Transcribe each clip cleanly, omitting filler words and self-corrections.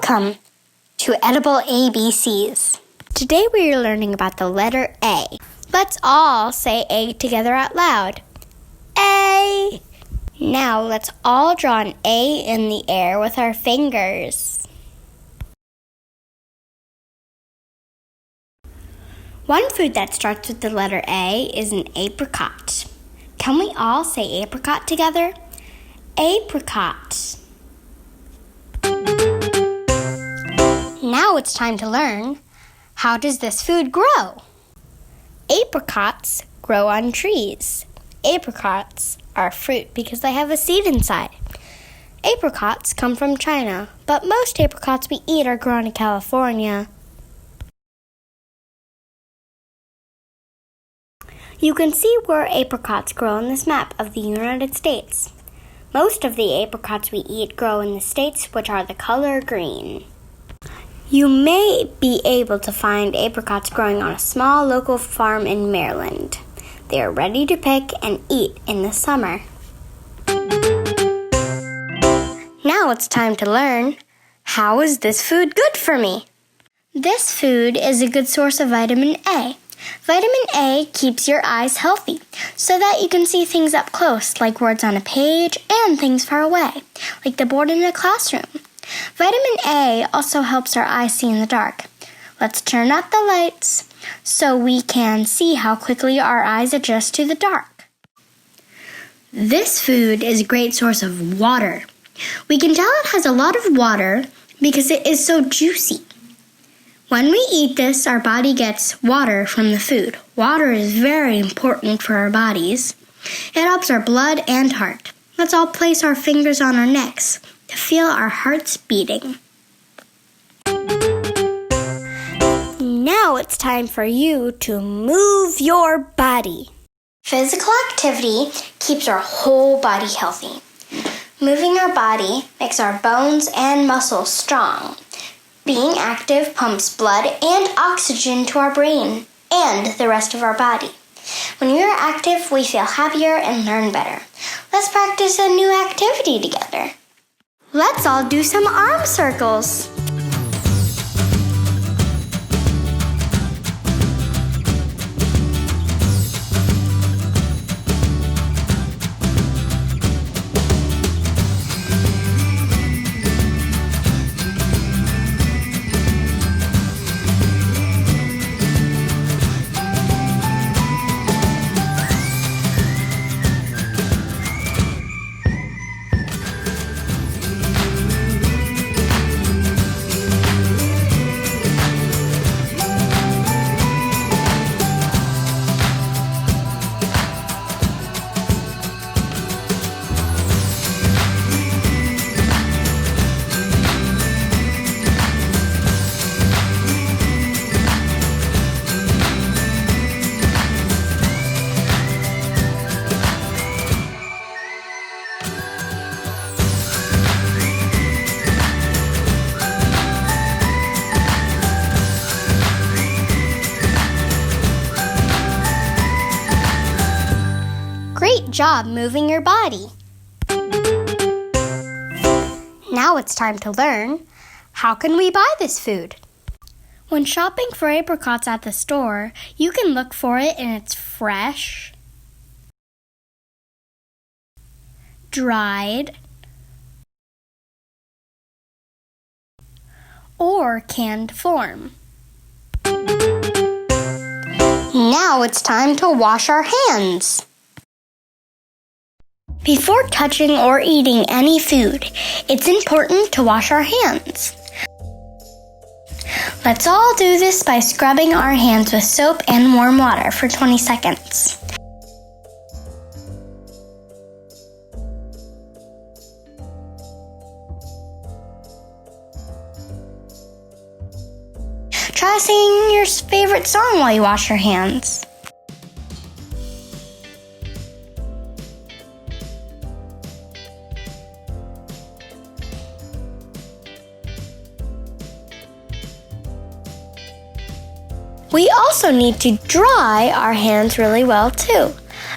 Welcome to Edible ABCs. Today we are learning about the letter A. Let's all say A together out loud. A! Now let's all draw an A in the air with our fingers. One food that starts with the letter A is an apricot. Can we all say apricot together? Apricot. Now it's time to learn, how does this food grow? Apricots grow on trees. Apricots are fruit because they have a seed inside. Apricots come from China, but most apricots we eat are grown in California. You can see where apricots grow on this map of the United States. Most of the apricots we eat grow in the states which are the color green. You may be able to find apricots growing on a small local farm in Maryland. They are ready to pick and eat in the summer. Now it's time to learn, how is this food good for me? This food is a good source of vitamin A. Vitamin A keeps your eyes healthy so that you can see things up close, like words on a page, and things far away, like the board in a classroom. Vitamin A also helps our eyes see in the dark. Let's turn out the lights so we can see how quickly our eyes adjust to the dark. This food is a great source of water. We can tell it has a lot of water because it is so juicy. When we eat this, our body gets water from the food. Water is very important for our bodies. It helps our blood and heart. Let's all place our fingers on our necks to feel our hearts beating. Now it's time for you to move your body. Physical activity keeps our whole body healthy. Moving our body makes our bones and muscles strong. Being active pumps blood and oxygen to our brain and the rest of our body. When we are active, we feel happier and learn better. Let's practice a new activity together. Let's all do some arm circles. Great job moving your body. Now it's time to learn, how can we buy this food? When shopping for apricots at the store, you can look for it in its fresh, dried, or canned form. Now it's time to wash our hands. Before touching or eating any food, it's important to wash our hands. Let's all do this by scrubbing our hands with soap and warm water for 20 seconds. Try singing your favorite song while you wash your hands. We also need to dry our hands really well too,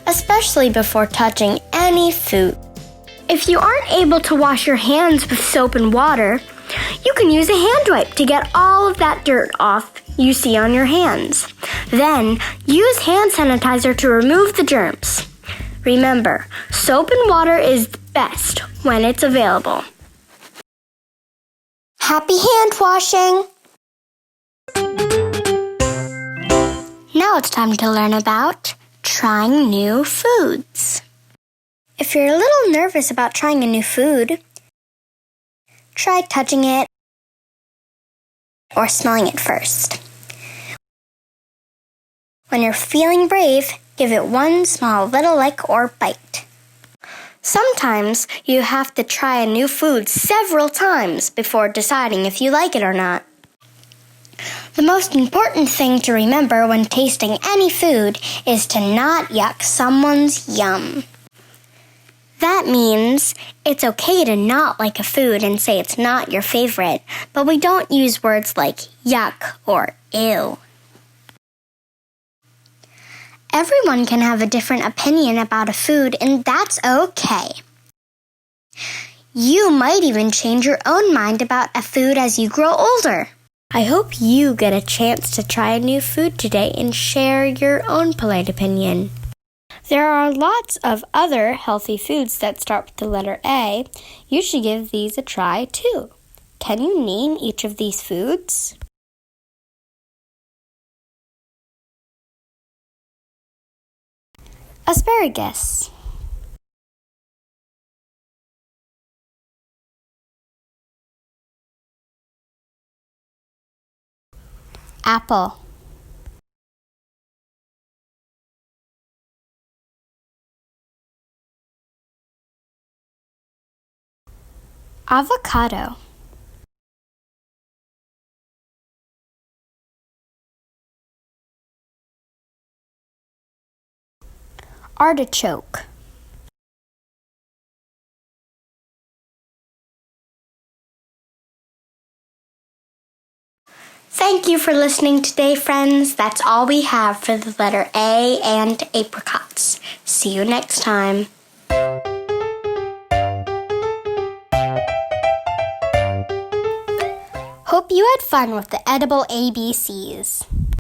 especially before touching any food. If you aren't able to wash your hands with soap and water, You can use a hand wipe to get all of that dirt off you see on your hands. Then, use hand sanitizer to remove the germs. Remember, soap and water is best when it's available. Happy hand washing! Now it's time to learn about trying new foods. If you're a little nervous about trying a new food, try touching it or smelling it first. When you're feeling brave, give it one small little lick or bite. Sometimes you have to try a new food several times before deciding if you like it or not. The most important thing to remember when tasting any food is to not yuck someone's yum. That means it's okay to not like a food and say it's not your favorite, but we don't use words like yuck or ew. Everyone can have a different opinion about a food, and that's okay. You might even change your own mind about a food as you grow older. I hope you get a chance to try a new food today and share your own polite opinion. There are lots of other healthy foods that start with the letter A. You should give these a try too. Can you name each of these foods? Asparagus, apple, avocado, artichoke, Thank you for listening today, friends. That's all we have for the letter A and apricots. See you next time. Hope you had fun with the edible ABCs.